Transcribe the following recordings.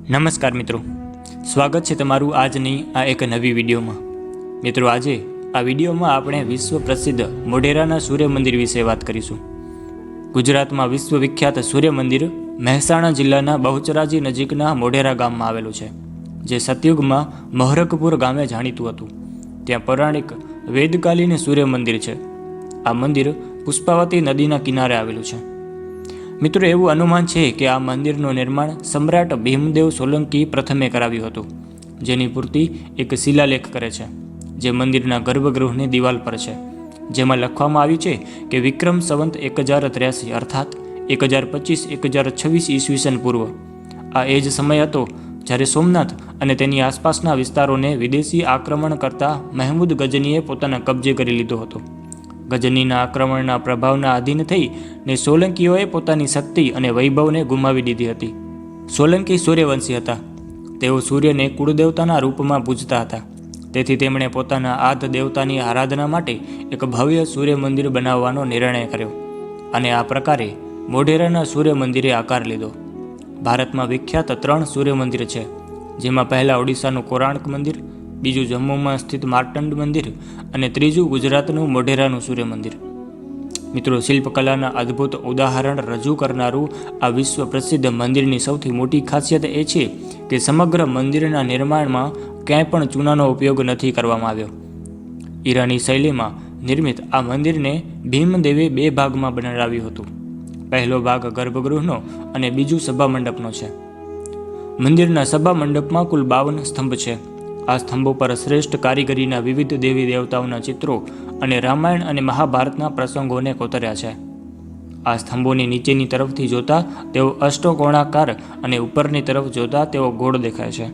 નમસ્કાર મિત્રો, સ્વાગત છે તમારું આજની આ એક નવી વિડીયોમાં। મિત્રો, આજે આ વિડીયોમાં આપણે વિશ્વ પ્રસિદ્ધ મોઢેરાના સૂર્ય મંદિર વિશે વાત કરીશું। ગુજરાતમાં વિશ્વ વિખ્યાત સૂર્ય મંદિર મહેસાણા જિલ્લાના બહુચરાજી નજીકના મોઢેરા ગામમાં આવેલું છે, જે સતયુગમાં મહરકપુર ગામે જાણીતું હતું। ત્યાં પૌરાણિક વેદકાલીન સૂર્ય મંદિર છે। આ મંદિર પુષ્પાવતી નદીના કિનારે આવેલું છે। મિત્રો, એવું અનુમાન છે કે આ મંદિરનું નિર્માણ સમ્રાટ ભીમદેવ સોલંકી પ્રથમે કરાવ્યું હતું, જેની પૂર્તિ એક શિલાલેખ કરે છે, જે મંદિરના ગર્ભગૃહની દિવાલ પર છે, જેમાં લખવામાં આવ્યું છે કે વિક્રમ સંવત 1083 અર્થાત 1025-1026 ઈસવીસન પૂર્વ આ એ જ સમય હતો જ્યારે સોમનાથ અને તેની આસપાસના વિસ્તારોને વિદેશી આક્રમણ કરતા મહેમૂદ ગજનીએ પોતાના કબજે કરી લીધો હતો। ગજનીના આક્રમણના પ્રભાવના આધીન થઈને સોલંકીઓએ પોતાની શક્તિ અને વૈભવને ગુમાવી દીધી હતી। સોલંકી સૂર્યવંશી હતા। તેઓ સૂર્યને કુળદેવતાના રૂપમાં પૂજતા હતા, તેથી તેમણે પોતાના આદ દેવતાની આરાધના માટે એક ભવ્ય સૂર્ય મંદિર બનાવવાનો નિર્ણય કર્યો, અને આ પ્રકારે મોઢેરાના સૂર્ય મંદિરે આકાર લીધો। ભારતમાં વિખ્યાત 3 સૂર્ય મંદિર છે, જેમાં પહેલા ઓડિશાનું કોણાર્ક મંદિર, બીજું જમ્મુમાં સ્થિત માર્તંડ મંદિર અને ત્રીજું ગુજરાતનું મોઢેરાનું સૂર્ય મંદિર। મિત્રો, શિલ્પકલાના અદ્ભુત ઉદાહરણ રજૂ કરનારું આ વિશ્વ પ્રસિદ્ધ મંદિરની સૌથી મોટી ખાસિયત એ છે કે સમગ્ર મંદિરના નિર્માણમાં ક્યાંય પણ ચૂનાનો ઉપયોગ નથી કરવામાં આવ્યો। ઈરાની શૈલીમાં નિર્મિત આ મંદિરને ભીમદેવે 2 ભાગમાં બનાવ્યું હતું। પહેલો ભાગ ગર્ભગૃહનો અને બીજું સભા મંડપનો છે। મંદિરના સભા મંડપમાં કુલ 52 સ્તંભ છે। આ સ્તંભો પર શ્રેષ્ઠ કારીગરીના વિવિધ દેવી દેવતાઓના ચિત્રો અને રામાયણ અને મહાભારતના પ્રસંગોને કોતર્યા છે। આ સ્તંભોની નીચેની તરફથી જોતા તેઓ અષ્ટકોણાકાર અને ઉપરની તરફ જોતા તેઓ ગોળ દેખાય છે।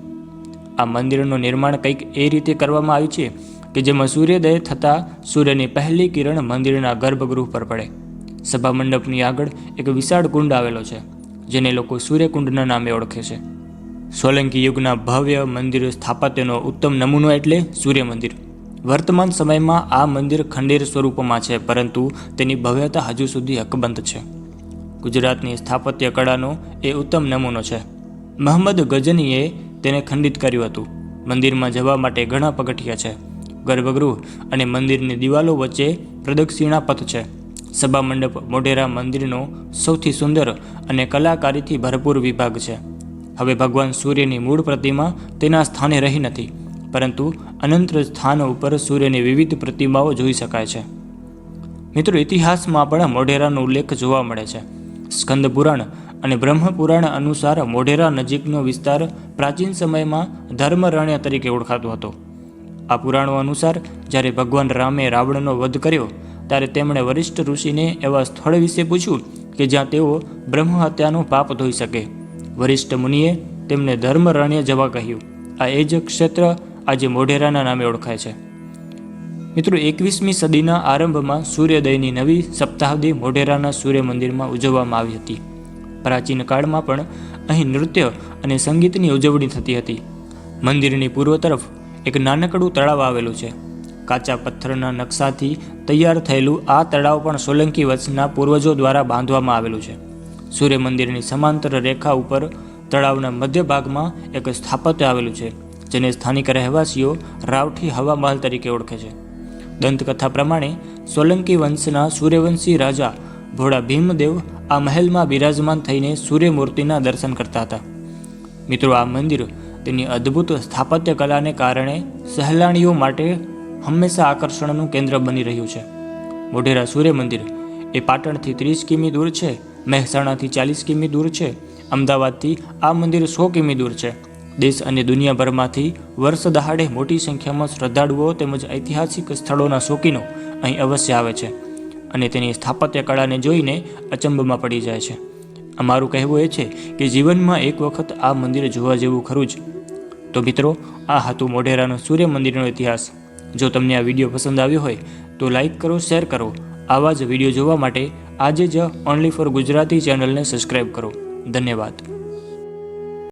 આ મંદિરનું નિર્માણ કંઈક એ રીતે કરવામાં આવ્યું છે કે જેમાં સૂર્યોદય થતાં સૂર્યની પહેલી કિરણ મંદિરના ગર્ભગૃહ પર પડે। સભા મંડપની આગળ એક વિશાળ કુંડ આવેલો છે, જેને લોકો સૂર્યકુંડના નામે ઓળખે છે। સોલંકી યુગના ભવ્ય મંદિર સ્થાપત્યનો ઉત્તમ નમૂનો એટલે સૂર્ય મંદિર। વર્તમાન સમયમાં આ મંદિર ખંડેર સ્વરૂપમાં છે, પરંતુ તેની ભવ્યતા હજુ સુધી અકબંધ છે। ગુજરાતની સ્થાપત્ય કળાનો એ ઉત્તમ નમૂનો છે। મહંમદ ગજનીએ તેને ખંડિત કર્યું હતું। મંદિરમાં જવા માટે ઘણા પગથિયા છે। ગર્ભગૃહ અને મંદિરની દિવાલો વચ્ચે પ્રદક્ષિણા પથ છે। સભા મંડપ મોઢેરા મંદિરનો સૌથી સુંદર અને કલાકારીથી ભરપૂર વિભાગ છે। હવે ભગવાન સૂર્યની મૂળ પ્રતિમા તેના સ્થાને રહી નથી, પરંતુ અનંત સ્થાન ઉપર સૂર્યની વિવિધ પ્રતિમાઓ જોઈ શકાય છે। મિત્રો, ઇતિહાસમાં પણ મોઢેરાનો ઉલ્લેખ જોવા મળે છે। સ્કંદ પુરાણ અને બ્રહ્મપુરાણ અનુસાર મોઢેરા નજીકનો વિસ્તાર પ્રાચીન સમયમાં ધર્મરણ્ય તરીકે ઓળખાતો હતો। આ પુરાણો અનુસાર જ્યારે ભગવાન રામે રાવણનો વધ કર્યો, ત્યારે તેમણે વરિષ્ઠ ઋષિને એવા સ્થળ વિશે પૂછ્યું કે જ્યાં તેઓ બ્રહ્મ હત્યાનું પાપ ધોઈ શકે। વરિષ્ઠ મુનિએ તેમને ધર્મરણ્ય જવા કહ્યું। આ એ જ ક્ષેત્ર આજે મોઢેરાના નામે ઓળખાય છે। મિત્રો, 21મી સદીના આરંભમાં સૂર્યોદયની નવી સપ્તાહદી મોઢેરાના સૂર્ય મંદિરમાં ઉજવવામાં આવી હતી। પ્રાચીન કાળમાં પણ અહીં નૃત્ય અને સંગીતની ઉજવણી થતી હતી। મંદિરની પૂર્વ તરફ એક નાનકડું તળાવ આવેલું છે। કાચા પથ્થરના નકશાથી તૈયાર થયેલું આ તળાવ પણ સોલંકી વંશના પૂર્વજો દ્વારા બાંધવામાં આવેલું છે। સૂર્ય મંદિરની સમાંતર રેખા ઉપર તળાવના મધ્ય ભાગમાં એક સ્થાપત્ય આવેલું છે, જેને સ્થાનિક રહેવાસીઓ રાવઠી હવા મહલ તરીકે ઓળખે છે। દંતકથા પ્રમાણે સોલંકી વંશના સૂર્યવંશી રાજા ભોળા ભીમદેવ આ મહેલમાં બિરાજમાન થઈને સૂર્યમૂર્તિના દર્શન કરતા હતા। મિત્રો, આ મંદિર તેની અદ્ભુત સ્થાપત્ય કલાને કારણે સહેલાણીઓ માટે હંમેશા આકર્ષણનું કેન્દ્ર બની રહ્યું છે। મોઢેરા સૂર્ય મંદિર એ પાટણથી 30 કિમી દૂર છે, મહેસાણાથી 40 કિમી દૂર છે, અમદાવાદથી આ મંદિર 100 કિમી દૂર છે। દેશ અને દુનિયાભરમાંથી વર્ષ દહાડે મોટી સંખ્યામાં શ્રદ્ધાળુઓ તેમજ ઐતિહાસિક સ્થળોના શોખીનો અહીં અવશ્ય આવે છે અને તેની સ્થાપત્ય કળાને જોઈને અચંબમાં પડી જાય છે। અમારું કહેવું એ છે કે જીવનમાં એક વખત આ મંદિર જોવા જેવું ખરું જ। તો મિત્રો, આ હતું મોઢેરાનું સૂર્ય મંદિરનો ઇતિહાસ। જો તમને આ વિડીયો પસંદ આવ્યો હોય તો લાઈક કરો, શેર કરો। આવા જ વિડીયો જોવા માટે આજે જ ઓનલી ફોર ગુજરાતી ચેનલને સબસ્ક્રાઈબ કરો। ધન્યવાદ।